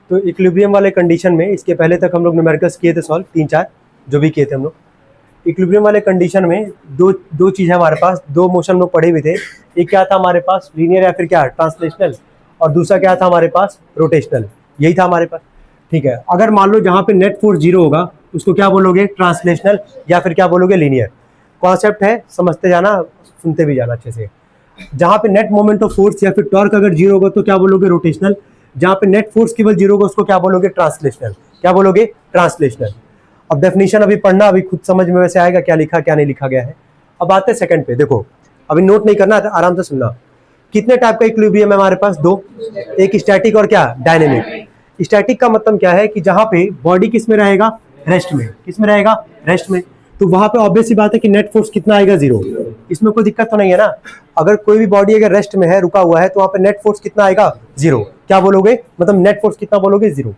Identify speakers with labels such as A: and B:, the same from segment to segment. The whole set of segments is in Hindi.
A: तो इक्विलिब्रियम वाले कंडीशन में, इसके पहले तक हम लोग न्यूमेरिकल्स किए थे सॉल्व, 3-4 जो भी किए थे हम लोग। इक्विलिब्रियम वाले कंडीशन में दो चीज़ है हमारे पास, दो मोशन हम लोग पढ़े हुए थे। एक क्या था हमारे पास, लीनियर या फिर क्या ट्रांसलेशनल, और दूसरा क्या था हमारे पास, रोटेशनल। यही था हमारे पास, ठीक है। अगर मान लो जहाँ पे नेट फोर्स 0 होगा उसको क्या बोलोगे, ट्रांसलेशनल, या फिर क्या बोलोगे, लीनियर। कॉन्सेप्ट है, समझते जाना, सुनते भी जाना अच्छे से। जहाँ पे नेट मोमेंट ऑफ फोर्स या फिर टॉर्क अगर 0 होगा तो क्या बोलोगे, रोटेशनल। जहाँ पे नेट फोर्स केवल 0 होगा उसको क्या बोलोगे, ट्रांसलेशनल। क्या बोलोगे, ट्रांसलेशनल। अब डेफिनेशन अभी पढ़ना, अभी खुद समझ में वैसे आएगा क्या लिखा क्या नहीं लिखा गया है। अब आते हैं सेकंड पे। देखो अभी नोट नहीं करना, आराम से सुनना। कितने टाइप का इक्विलिब्रियम है हमारे पास, दो। एक स्टैटिक और क्या, डायनेमिक। स्टैटिक का मतलब क्या है कि जहां पे बॉडी किस में रहेगा, रेस्ट में। किस में रहेगा, रेस्ट में। तो वहां पे ऑब्वियस सी बात है कि नेट फोर्स कितना आएगा, 0। इसमें कोई दिक्कत तो नहीं है ना। अगर कोई भी बॉडी अगर रेस्ट में है, रुका हुआ है, तो वहां पे नेट फोर्स कितना आएगा, 0। क्या बोलोगे, मतलब नेट फोर्स कितना बोलोगे, 0।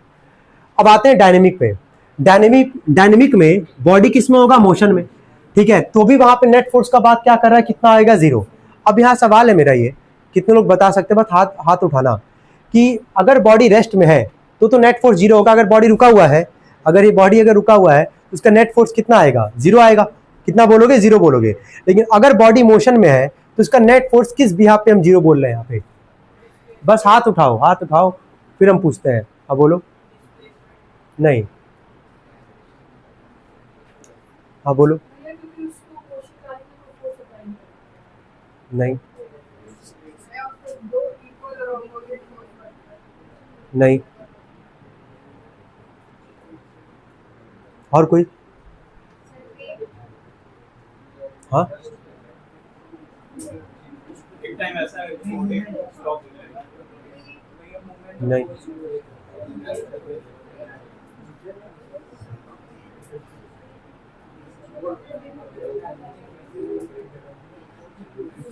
A: अब आते हैं डायनेमिक पे। डायनेमिक में बॉडी किस में होगा, मोशन में, ठीक है। तो भी वहां पे नेट फोर्स का बात क्या कर रहा है, कितना आएगा, 0। अब यहाँ सवाल है मेरा, ये कितने लोग बता सकते हैं, बस हाथ उठाना, कि अगर बॉडी रेस्ट में है तो नेट फोर्स 0 होगा। अगर बॉडी रुका हुआ है, अगर ये बॉडी अगर रुका हुआ है तो उसका नेट फोर्स कितना आएगा, 0 आएगा। कितना बोलोगे, 0 बोलोगे। लेकिन अगर बॉडी मोशन में है तो उसका नेट फोर्स किस बिहाफ पे हम 0 बोल रहे हैं यहाँ पे, बस हाथ उठाओ, हाथ उठाओ, फिर हम पूछते हैं। अब बोलो, नहीं, हाँ बोलो, नहीं, नहीं, और कोई, हाँ, नहीं,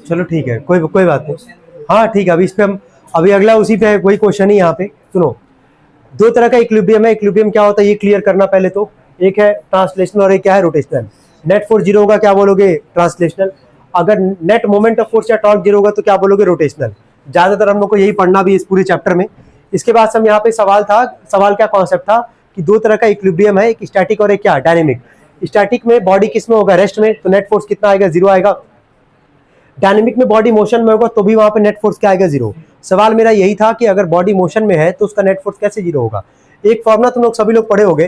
A: चलो ठीक है, कोई बात नहीं। हाँ ठीक है, अभी इस पे हम, अभी अगला उसी पे वही क्वेश्चन ही यहाँ पे सुनो। दो तरह का इक्विलिब्रियम है। इक्विलिब्रियम क्या होता है ये क्लियर करना पहले तो। एक है ट्रांसलेशनल और एक क्या है, रोटेशनल। नेट फोर्स 0 होगा, क्या बोलोगे, ट्रांसलेशनल। अगर नेट मोमेंट ऑफ फोर्स या टॉर्क 0 होगा तो क्या बोलोगे, रोटेशनल। ज्यादातर हम लोग को यही पढ़ना भी इस पूरे चैप्टर में। इसके बाद हम यहाँ पे सवाल क्या कॉन्सेप्ट था कि दो तरह का इक्विलिब्रियम है, एक स्टैटिक और एक क्या, डायनेमिक। स्टैटिक में बॉडी किस में होगा, रेस्ट में, तो नेट फोर्स कितना आएगा, 0 आएगा। डायनेमिक में बॉडी मोशन में होगा तो भी वहां पे नेट फोर्स क्या आएगा, 0। सवाल मेरा यही था कि अगर बॉडी मोशन में है तो उसका नेट फोर्स कैसे 0 होगा। एक फॉर्मूला तुम लोग सभी लोग पढ़े होंगे,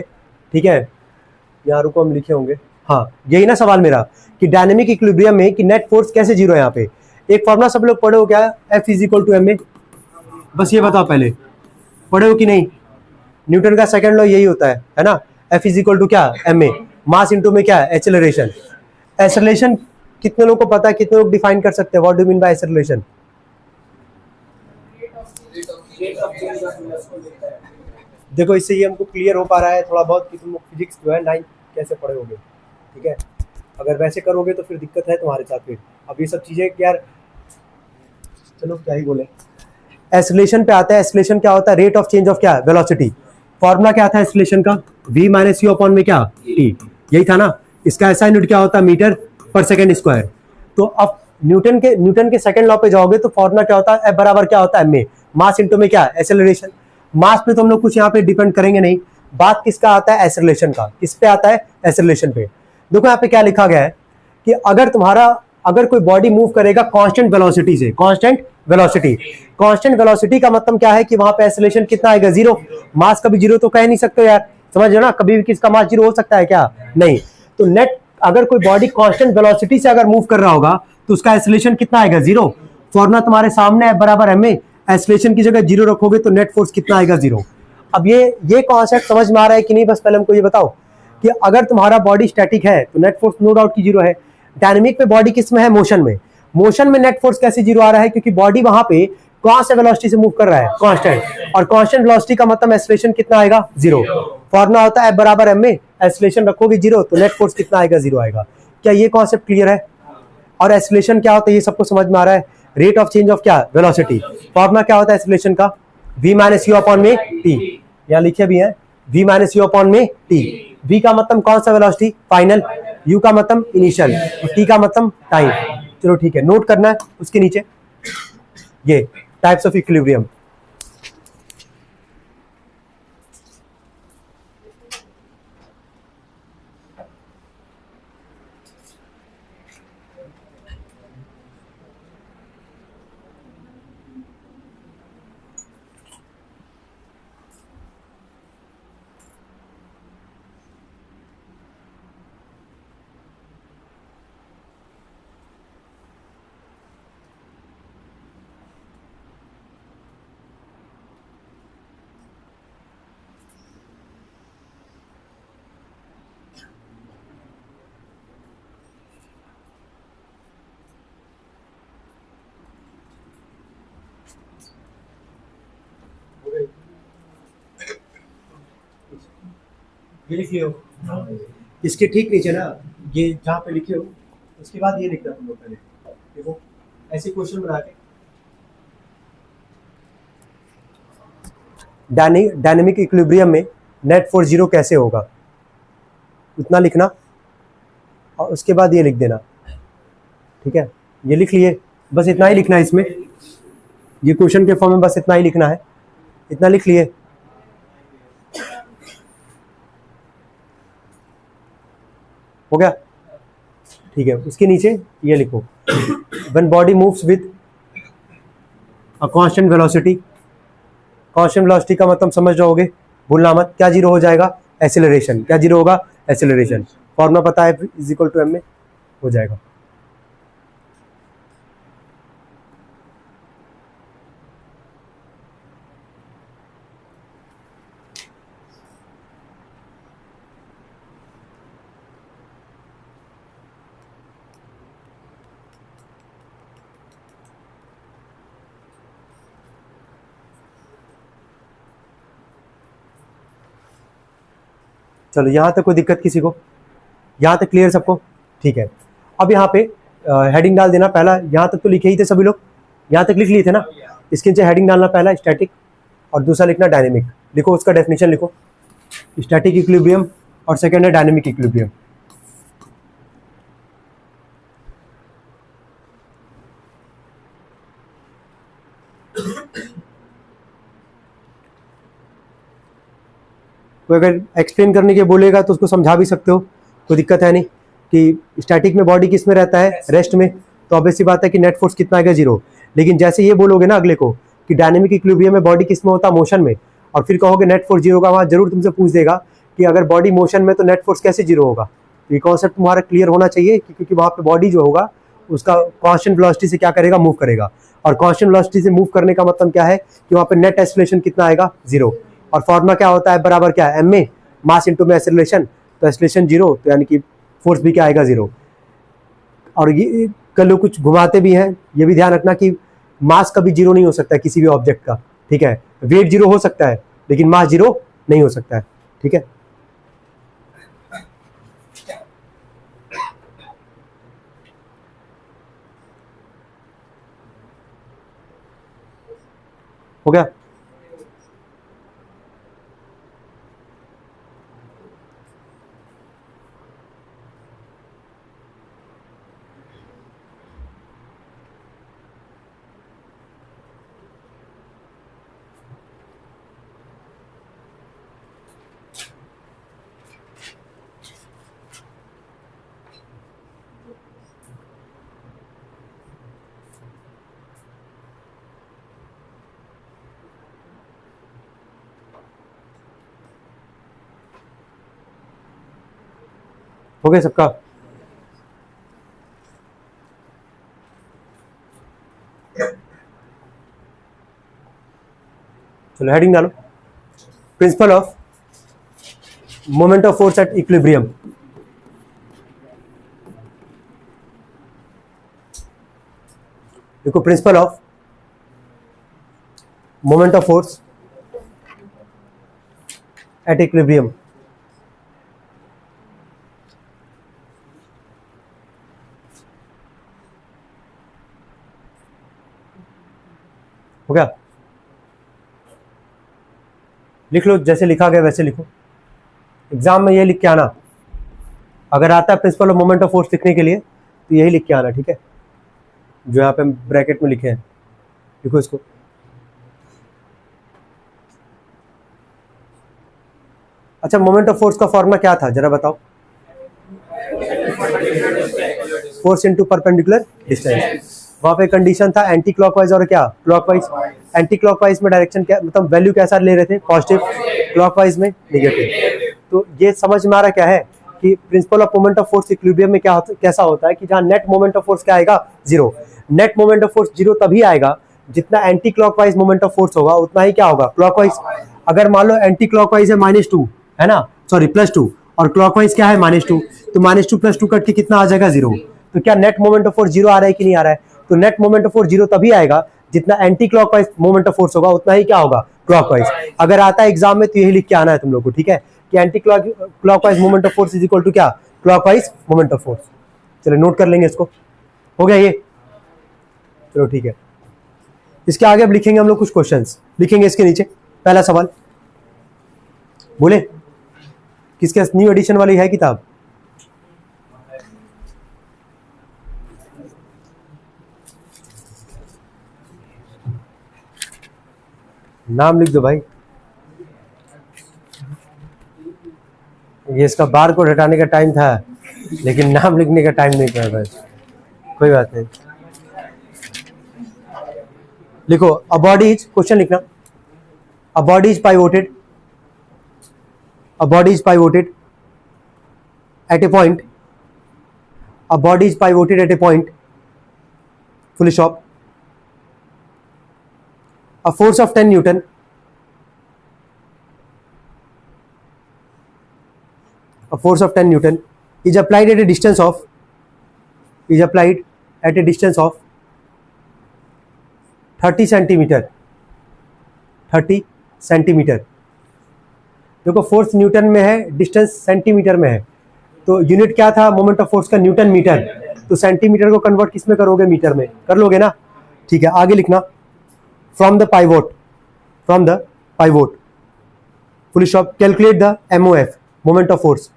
A: ठीक है, यहाँ रुको हम लिखे होंगे। हाँ यही ना सवाल मेरा, कि डायनेमिक इक्विलिब्रियम में कि नेट फोर्स कैसे 0 है। यहाँ पे एक फॉर्मूला सब लोग पढ़े हो क्या, F = ma। बस ये बताओ पहले, पढ़े हो कि नहीं। न्यूटन का सेकंड लॉ यही होता है ना। F = क्या, ma, मास इंटू में क्या, एक्सेलरेशन। एक्सेलरेशन कितने लोगों को पता है, कितने लोग डिफाइन कर सकते हैं, what do mean by acceleration. देखो इससे ये हमको क्लियर हो पा रहा है थोड़ा बहुत कि तुम फिजिक्स जो है 9 कैसे पढ़े होगे, ठीक है। अगर वैसे करोगे तो फिर दिक्कत है तुम्हारे साथ फिर। अब ये सब चीजें यार, चलो क्या ही बोले। एक्सेलरेशन पे आता है। एक्सेलरेशन क्या होता है, रेट ऑफ चेंज ऑफ क्या, वेलोसिटी। फॉर्मूला क्या था एक्सेलरेशन का, v - u अपॉन में क्या, t। यही था ना। इसका ऐसा यूनिट क्या होता है, मीटर पर सेकेंड स्क्वायर। तो अब न्यूटन के सेकंड लॉ पे जाओगे तो फॉर्मूला क्या होता है, F बराबर क्या होता है, ma, मास इंटू में क्या, एक्सेलरेशन। मास पे तो हम लोग कुछ यहाँ पे डिपेंड करेंगे नहीं। बात किसका आता है, एक्सेलरेशन का। किस पे आता है, एक्सेलरेशन पे। देखो यहाँ पे क्या लिखा गया है कि अगर कोई बॉडी मूव करेगा कांस्टेंट वेलोसिटी से, कांस्टेंट वेलोसिटी का मतलब क्या है कि वहां पे एक्सेलरेशन कितना आएगा, 0। मास कभी 0 तो कह नहीं सकते यार, समझ रहे हो ना। कभी भी किसका मास 0 हो सकता है क्या, नहीं। तो नेट अगर कोई बॉडी कांस्टेंट वेलोसिटी से अगर मूव कर रहा होगा तो उसका एक्सेलरेशन कितना आएगा, 0। फॉर्मूला तुम्हारे सामने है, बराबर ma। एक्सेलरेशन की जगह 0 रखोगे तो नेट फोर्स कितना आएगा, 0। अब ये कॉन्सेप्ट समझ में आ रहा है कि नहीं, बस पहले हमको ये बताओ कि अगर तुम्हारा बॉडी स्टैटिक है तो नेट फोर्स नो डाउट की 0 है। डायनेमिक पे बॉडी किस में है, मोशन में। मोशन में नेट फोर्स कैसे 0 आ रहा है, क्योंकि बॉडी वहां पे कौन से वेलोसिटी से मूव कर रहा है, कांस्टेंट। और कांस्टेंट वेलोसिटी का मतलब एक्सेलरेशन कितना आएगा, 0। फॉर्मूला होता है F बराबर ma। एक्सेलरेशन रखोगे 0 तो नेट फोर्स कितना आएगा, 0 आएगा। क्या ये कॉन्सेप्ट क्लियर है। और एक्सेलरेशन क्या होता है ये सबको समझ में आ रहा है, रेट ऑफ चेंज ऑफ क्या, वेलोसिटी। फॉर्मूला क्या होता है एक्सेलरेशन का, v - u अपॉन में t। यहाँ लिखे भी है v - u अपॉन में t। v का मतलब कौन सा वेलोसिटी, फाइनल। u का मतलब इनिशियल, t का मतलब टाइम। चलो ठीक है, नोट करना है उसके नीचे ये टाइप्स ऑफ इक्विलिब्रियम। ये लिख लियो, इसके ठीक नीचे ना ये जहाँ पे लिखे हो उसके बाद ये लिखना तुम लोग पहले। देखो ऐसे क्वेश्चन बना के डायनेमिक इक्विलिब्रियम में नेट फोर्स जीरो कैसे होगा उतना लिखना, और उसके बाद ये लिख देना। ठीक है, ये लिख लिए, बस इतना ही लिखना है इसमें, ये क्वेश्चन के फॉर्म में बस इतना ही लिखना है, इतना लिख लिए। हो गया, ठीक है। उसके नीचे ये लिखो, when body moves with a constant velocity. Constant velocity का मतलब समझ जाओगे, भूलना मत। क्या जीरो हो जाएगा? एक्सेलरेशन। क्या जीरो होगा? एक्सेलरेशन। फॉर्मूला पता है, इज इक्वल टू एम में हो जाएगा। चलो यहाँ तक कोई दिक्कत किसी को? यहाँ तक क्लियर सबको? ठीक है। अब यहाँ पे हेडिंग डाल देना। पहला यहाँ तक तो लिखे ही थे सभी लोग, यहाँ तक लिख लिए थे ना। इसके नीचे हेडिंग डालना, पहला स्टैटिक और दूसरा लिखना डायनेमिक। लिखो, उसका डेफिनेशन लिखो, स्टैटिक इक्विलिब्रियम और सेकेंड है डायनेमिक इक्विलिब्रियम। कोई अगर एक्सप्लेन करने के बोलेगा तो उसको समझा भी सकते हो, कोई दिक्कत है नहीं। कि स्टैटिक में बॉडी किस में रहता है? रेस्ट में। तो ऑब्वियस सी बात है कि नेट फोर्स कितना आएगा? जीरो। लेकिन जैसे ये बोलोगे ना अगले को कि डायनेमिक इक्विलिब्रियम में बॉडी किस में होता है? मोशन में। और फिर कहोगे नेट फोर्स जीरो होगा, वहाँ जरूर तुमसे पूछ देगा कि अगर बॉडी मोशन में तो नेट फोर्स कैसे जीरो होगा। तो ये कॉन्सेप्ट तुम्हारा क्लियर होना चाहिए, क्योंकि वहाँ पे बॉडी जो होगा उसका कांस्टेंट वेलोसिटी से क्या करेगा? मूव करेगा। और कांस्टेंट वेलोसिटी से मूव करने का मतलब क्या है कि वहाँ पे नेट एक्सेलरेशन कितना आएगा? जीरो। और फॉर्मूला क्या होता है? बराबर क्या है? एम में मास इंटू में एक्सेलरेशन। तो एक्सेलरेशन जीरो, तो यानी कि फोर्स भी क्या आएगा? जीरो। और ये कल लोग कुछ घुमाते भी हैं, ये भी ध्यान रखना कि मास कभी जीरो नहीं हो सकता है किसी भी ऑब्जेक्ट का। ठीक है, वेट जीरो हो सकता है लेकिन मास जीरो नहीं हो सकता है। ठीक है, हो गया। हो गया सबका? चलो हेडिंग डालो, principle of moment of force at equilibrium. देखो, principle of moment of force at equilibrium. हो गया? लिख लो, जैसे लिखा गया वैसे लिखो। एग्जाम में ये लिख के आना, अगर आता है principal of moment of force लिखने के लिए तो यही लिख के आना। ठीक है, जो यहाँ पे ब्रैकेट में लिखे हैं, लिखो इसको। अच्छा, मोमेंट ऑफ फोर्स का फॉर्मूला क्या था जरा बताओ? Force into perpendicular distance. वहां पे कंडीशन था एंटी क्लॉकवाइज और क्या? क्लॉकवाइज। एंटी क्लॉकवाइज में डायरेक्शन क्या, मतलब वैल्यू कैसा ले रहे थे? पॉजिटिव। क्लॉकवाइज में नेगेटिव। तो ये समझ में आ रहा क्या है कि principal of moment of force equilibrium में क्या कैसा होता है कि जहां नेट मोमेंट ऑफ फोर्स क्या आएगा? Zero. Net moment of force zero तभी आएगा जितना anti clockwise moment of force होगा उतना ही क्या होगा? क्लॉकवाइज। अगर मान लो एंटी क्लॉकवाइज है -2, है ना, सॉरी +2, और क्लॉकवाइज क्या है? -2, तो -2 + 2 कट के कितना आ जाएगा? जीरो। तो क्या net moment of force zero आ रहा है कि नहीं आ रहा है? तो net moment of force zero तभी आएगा जितना anti clockwise moment of force होगा उतना ही क्या होगा? क्लॉकवाइज। अगर आता है एग्जाम में तो यही लिख के आना है तुम लोग को। ठीक है, कि anti clockwise moment of force is equal to क्या, क्लॉकवाइज मोमेंट ऑफ फोर्स। चलो नोट कर लेंगे इसको, हो गया ये, चलो ठीक है। इसके आगे अब लिखेंगे हम लोग कुछ क्वेश्चंस, लिखेंगे इसके नीचे। पहला सवाल बोले, किसके न्यू एडिशन वाली है किताब? नाम लिख दो भाई, ये इसका बार कोड हटाने का टाइम था, लेकिन नाम लिखने का टाइम नहीं था भाई, कोई बात नहीं। लिखो, अ बॉडी इज, क्वेश्चन लिखना, a body is pivoted, a body is pivoted at a point, a body is pivoted at a point, full stop, a force of 10 Newton, a force of 10 Newton is applied at a distance of, is applied at a distance of 30 centimeter, 30 centimetre. देखो फोर्स न्यूटन में है, डिस्टेंस सेंटीमीटर में है, तो यूनिट क्या था मोमेंट ऑफ फोर्स का, न्यूटन मीटर, तो सेंटीमीटर को कन्वर्ट किस में करोगे, मीटर में कर लोगे ना, ठीक है। आगे लिखना, from the pivot, from the pivot, full stop, calculate the MOF, moment of force।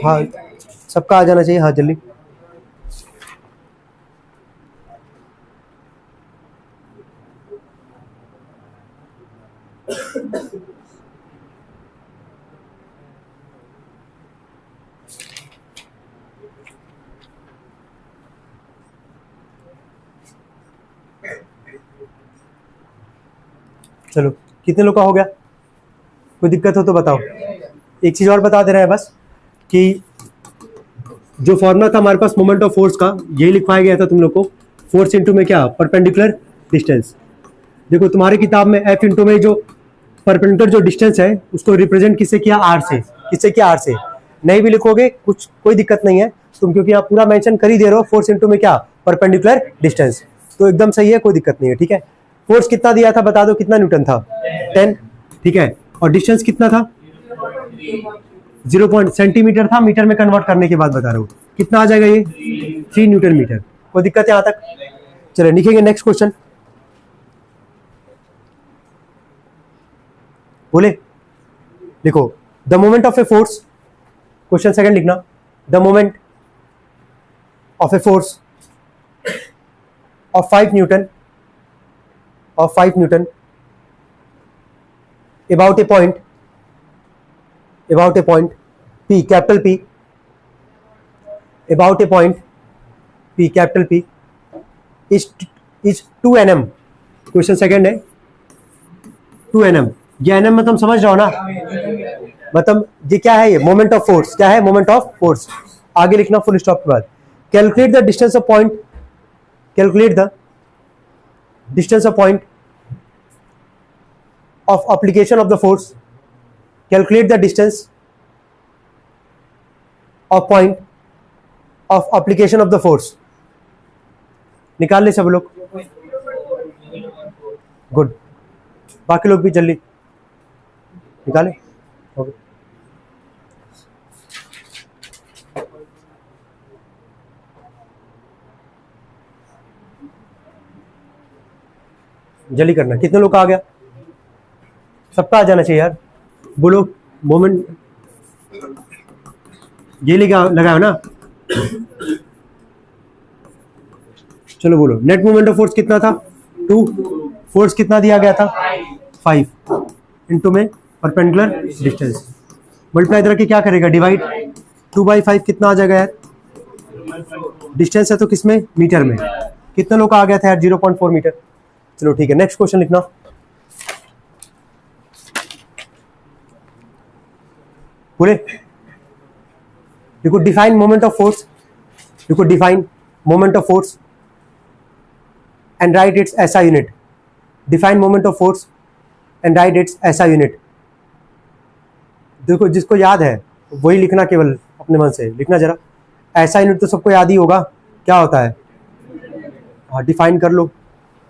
A: हाँ सबका आ जाना चाहिए, हाँ जल्दी। चलो कितने लोग का हो गया, कोई दिक्कत हो तो बताओ। एक चीज और बता दे रहे हैं बस, कि जो फॉर्मूला था हमारे पास मोमेंट ऑफ फोर्स का, यही लिखवाया गया था तुम लोग को, फोर्स इंटू में क्या, परपेंडिकुलर डिस्टेंस। देखो तुम्हारी किताब में एफ इंटू में जो परपेंडिकुलर जो डिस्टेंस है उसको रिप्रेजेंट किससे किया, आर से, किससे किया, आर से। नहीं भी लिखोगे कुछ कोई दिक्कत नहीं है तुम, क्योंकि आप पूरा मेंशन कर ही दे रहे हो, फोर्स इंटू में क्या, परपेंडिकुलर डिस्टेंस, तो एकदम सही है, कोई दिक्कत नहीं है, ठीक है। फोर्स कितना दिया था बता दो, कितना न्यूटन था, 10, ठीक है, और डिस्टेंस कितना था, 0 सेंटीमीटर था, मीटर में कन्वर्ट करने के बाद बता रहा हूँ कितना आ जाएगा ये, 3 न्यूटन मीटर। कोई दिक्कत है यहाँ तक? चलिए लिखेंगे नेक्स्ट क्वेश्चन, बोले लिखो, the moment of a force, question second लिखना, the moment of a force of 5 newton, of 5 Newton about a point P, capital P, about a point P, capital P is 2 nm। Question second है 2 nm, ये nm मतलब समझ रहे हो ना, मतलब ये क्या है, ये मोमेंट ऑफ फोर्स, क्या है, मोमेंट ऑफ फोर्स। आगे लिखना फुल स्टॉप के बाद, calculate the distance of point, calculate the distance of point of application of the force, calculate the distance of point of application of the force। निकाल ले सब लोग, गुड, बाकी लोग भी जल्दी निकाले, ओके। जल्दी करना, कितने लोग का आ गया, सबका आ जाना चाहिए यार, बोलो मोमेंट, ये लगाओ ना, चलो बोलो, नेट मोमेंट ऑफ फोर्स कितना था, 2, फोर्स कितना दिया गया था, 5 इंटू में परपेंडिकुलर डिस्टेंस, मल्टीप्लाई करके क्या करेगा, डिवाइड, 2/5 कितना आ जाएगा यार, डिस्टेंस है तो किसमें, मीटर में, कितने लोग का आ गया था यार, 0.4 मीटर। चलो ठीक है, नेक्स्ट क्वेश्चन लिखना, पूरे देखो, डिफाइन मोमेंट ऑफ फोर्स, देखो define moment of force and write its SI unit, define moment of force and write its SI unit. देखो जिसको याद है वही लिखना, केवल अपने मन से लिखना जरा, ऐसा यूनिट तो सबको याद ही होगा, क्या होता है, हाँ डिफाइन कर लो,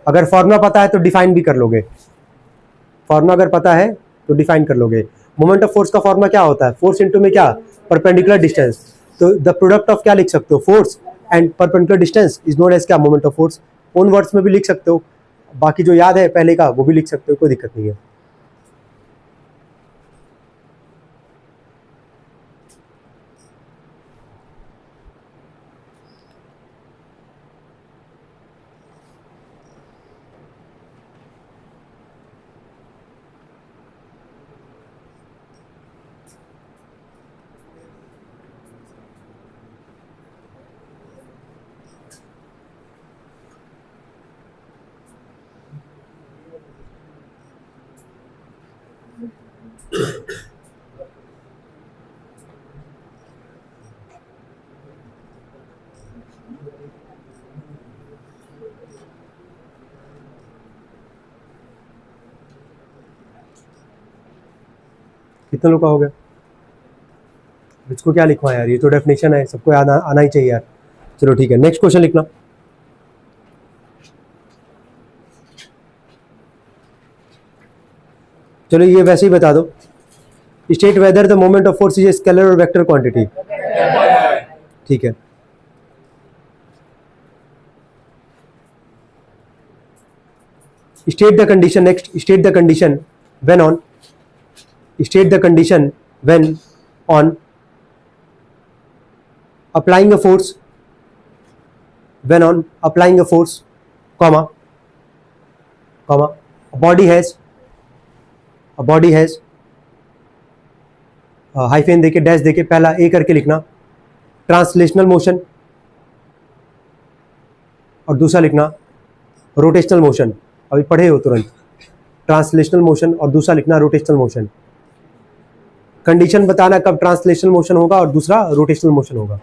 A: अगर फॉर्मूला पता है तो डिफाइन भी कर लोगे, फॉर्मूला अगर पता है तो डिफाइन कर लोगे। मोमेंट ऑफ फोर्स का फॉर्मूला क्या होता है, फोर्स इनटू में क्या, परपेंडिकुलर डिस्टेंस। तो द प्रोडक्ट ऑफ क्या लिख सकते हो, force and perpendicular distance is known as क्या, मोमेंट ऑफ फोर्स। उन वर्ड्स में भी लिख सकते हो, बाकी जो याद है पहले का वो भी लिख सकते हो, कोई दिक्कत नहीं है। कितने लोग का हो गया, इसको क्या लिखवा यार, ये तो डेफिनेशन है, सबको आना ही चाहिए यार। चलो ठीक है, नेक्स्ट क्वेश्चन लिखना। चलो ये वैसे ही बता दो, state whether the moment of force is scalar और वेक्टर क्वांटिटी। ठीक है, state the condition, next state the condition when on, state the condition when on applying a force, when on applying a force, comma a body has hyphen देके डैश देके पहला ए करके लिखना, ट्रांसलेशनल मोशन, और दूसरा लिखना रोटेशनल मोशन। अभी पढ़े हो तुरंत, ट्रांसलेशनल मोशन और दूसरा लिखना रोटेशनल मोशन। कंडीशन बताना कब ट्रांसलेशनल मोशन होगा और दूसरा रोटेशनल मोशन होगा।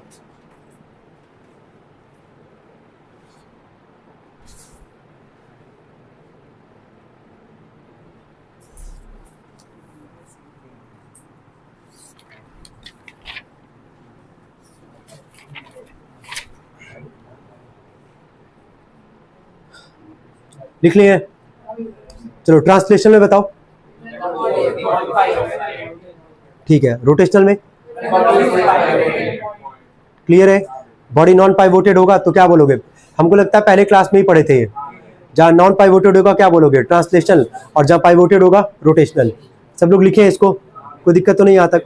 A: लिख लिए, चलो ट्रांसलेशन में बताओ। ठीक है, रोटेशनल में क्लियर है। बॉडी नॉन पाइवोटेड होगा तो क्या बोलोगे, हमको लगता है पहले क्लास में ही पढ़े थे, जहां नॉन पाइवोटेड होगा क्या बोलोगे, ट्रांसलेशनल, और जहां पाइवोटेड होगा रोटेशनल। सब लोग लिखे हैं इसको, कोई दिक्कत तो नहीं यहाँ तक।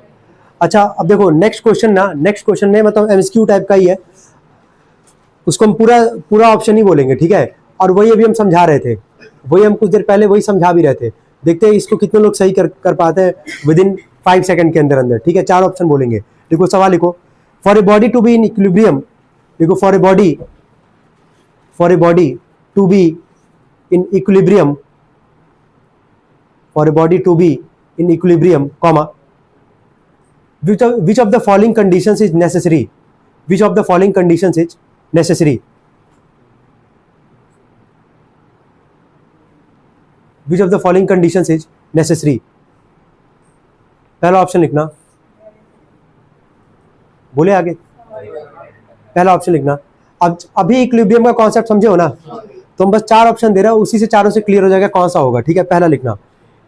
A: अच्छा अब देखो नेक्स्ट क्वेश्चन ना, नेक्स्ट क्वेश्चन में मतलब एमसीक्यू टाइप का ही है, उसको हम पूरा ऑप्शन ही बोलेंगे, ठीक है। और वही अभी हम समझा रहे थे, वही हम कुछ देर पहले वही समझा भी रहे थे। देखते हैं इसको कितने लोग सही कर पाते हैं विद इन 5 सेकंड के अंदर, ठीक है। 4 ऑप्शन बोलेंगे, देखो सवाल लिखो, for a body to be in equilibrium, देखो for a body to be in equilibrium, for a body to be in equilibrium, comma which of the following conditions is necessary, which of the following conditions is necessary, which of the following conditions is necessary। पहला ऑप्शन लिखना, बोले आगे, पहला ऑप्शन लिखना। अब अभी इक्विलिब्रियम का कॉन्सेप्ट समझे हो ना, तो हम बस 4 ऑप्शन दे रहा हूं, उसी से चारों से क्लियर हो जाएगा कौन सा होगा, ठीक है। पहला लिखना,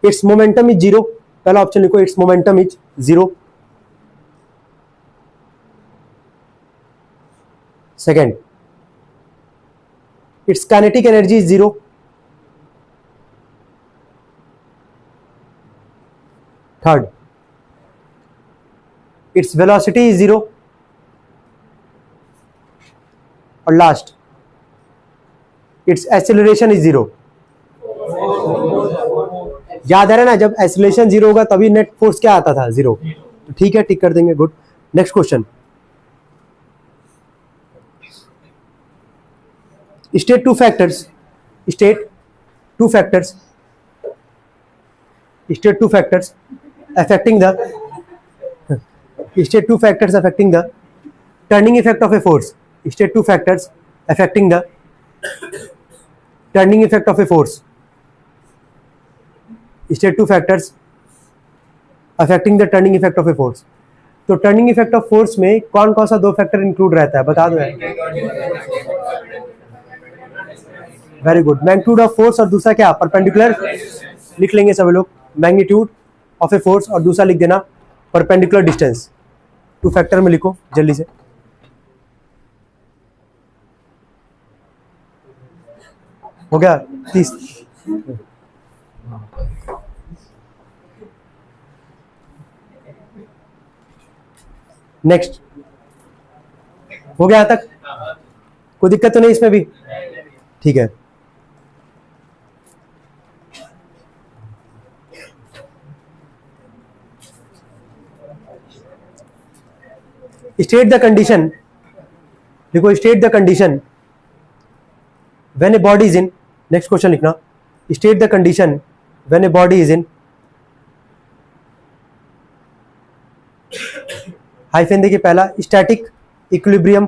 A: इट्स मोमेंटम इज जीरो, पहला ऑप्शन लिखो, its momentum is zero. Second, its kinetic energy is zero. Third, its velocity is zero. और last, its acceleration is zero. याद है ना, जब एक्सेलरेशन जीरो होगा तभी नेट फोर्स क्या आता था, जीरो। ठीक है, टिक कर देंगे, good. Next question, state two factors affecting the turning effect of a force, state two factors affecting the turning effect of a force, state two factors affecting the turning effect of a force। तो टर्निंग इफेक्ट ऑफ फोर्स में कौन कौन सा 2 फैक्टर इंक्लूड रहता है, बता दो यार। Very good. Magnitude of force और दूसरा क्या, परपेंडिकुलर। लिख लेंगे सभी लोग, मैग्नीट्यूड ऑफ ए फोर्स और दूसरा लिख देना परपेंडिकुलर डिस्टेंस। 2 फैक्टर में लिखो जल्दी से। हो गया 30। नेक्स्ट हो गया यहां तक, कोई दिक्कत तो नहीं इसमें भी, ठीक है। स्टेट द कंडीशन, देखो state the condition when a body is in, next question लिखना, state the condition when a body is in, hyphen देखिए पहला, static equilibrium.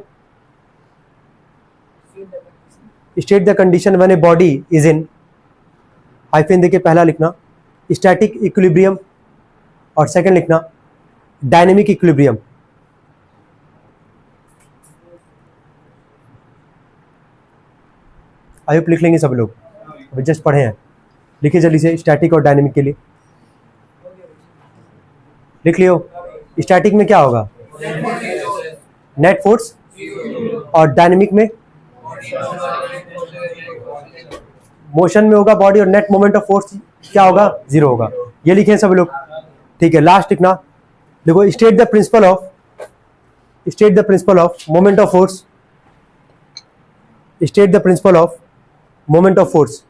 A: State the condition when a body is in, hyphen देखिए पहला लिखना स्टैटिक इक्विलिब्रियम और सेकंड लिखना डायनेमिक इक्विलिब्रियम। आई होप लिख लेंगे सब लोग, अभी जस्ट पढ़े हैं। लिखिए जल्दी से स्टैटिक और डायनेमिक के लिए, लिख लियो। स्टैटिक में क्या होगा, नेट फोर्स, और डायनेमिक में मोशन में होगा बॉडी और नेट मोमेंट ऑफ फोर्स क्या होगा, 0 होगा। ये लिखे सब लोग, ठीक है। लास्ट लिखना, देखो state the principal of moment of force, state the principal of moment of force.